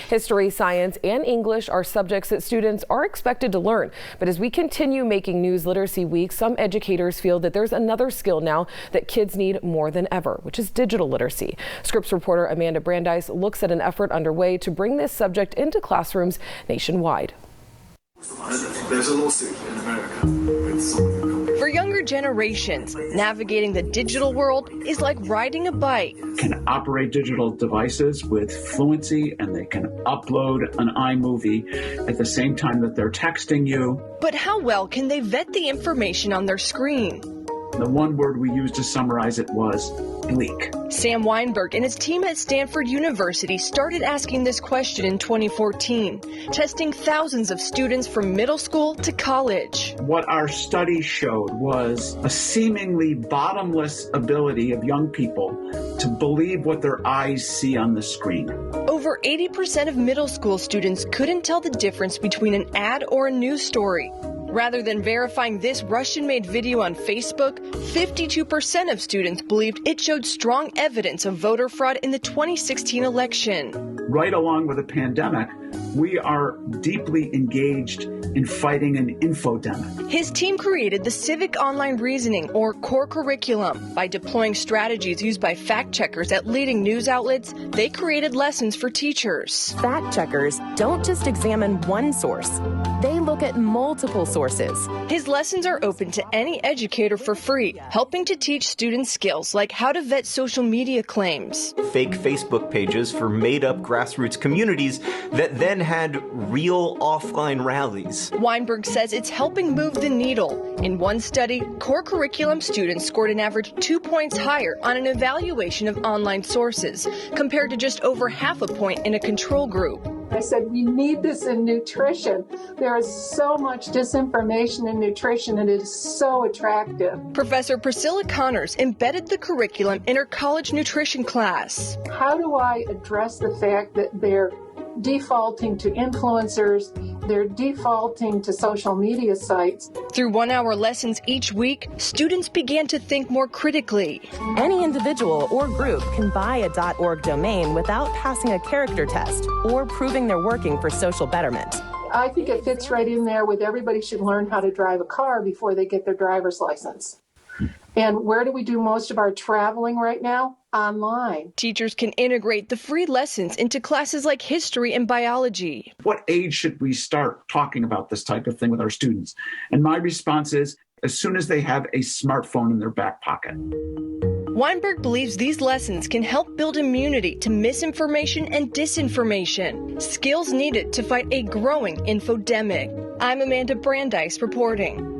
History, science, and English are subjects that students are expected to learn. But as we continue making News Literacy Week, some educators feel that there's another skill now that kids need more than ever, which is digital literacy. Scripps reporter Amanda Brandeis looks at an effort underway to bring this subject into classrooms nationwide. There's a lawsuit in America with someone. For younger generations, navigating the digital world is like riding a bike. Can operate digital devices with fluency, and they can upload an iMovie at the same time that they're texting you. But how well can they vet the information on their screen? The one word we used to summarize it was bleak. Sam Weinberg and his team at Stanford University started asking this question in 2014, testing thousands of students from middle school to college. What our study showed was a seemingly bottomless ability of young people to believe what their eyes see on the screen. Over 80% of middle school students couldn't tell the difference between an ad or a news story. Rather than verifying this Russian-made video on Facebook, 52% of students believed it showed strong evidence of voter fraud in the 2016 election. Right along with the pandemic, we are deeply engaged in fighting an infodemic. His team created the Civic Online Reasoning, or core curriculum. By deploying strategies used by fact-checkers at leading news outlets, they created lessons for teachers. Fact-checkers don't just examine one source. They look at multiple sources. His lessons are open to any educator for free, helping to teach students skills like how to vet social media claims. Fake Facebook pages for made-up grassroots communities that then had real offline rallies. Weinberg says it's helping move the needle. In one study, core curriculum students scored an average 2 points higher on an evaluation of online sources, compared to just over half a point in a control group. I said, we need this in nutrition. There is so much disinformation in nutrition, and it is so attractive. Professor Priscilla Connors embedded the curriculum in her college nutrition class. How do I address the fact that they're defaulting to influencers, they're defaulting to social media sites? Through 1-hour lessons each week, students began to think more critically. Any individual or group can buy a .org domain without passing a character test or proving they're working for social betterment. I think it fits right in there with everybody should learn how to drive a car before they get their driver's license. And where do we do most of our traveling right now? Online. Teachers can integrate the free lessons into classes like history and biology. What age should we start talking about this type of thing with our students? And my response is, as soon as they have a smartphone in their back pocket. Weinberg believes these lessons can help build immunity to misinformation and disinformation, skills needed to fight a growing infodemic. I'm Amanda Brandeis reporting.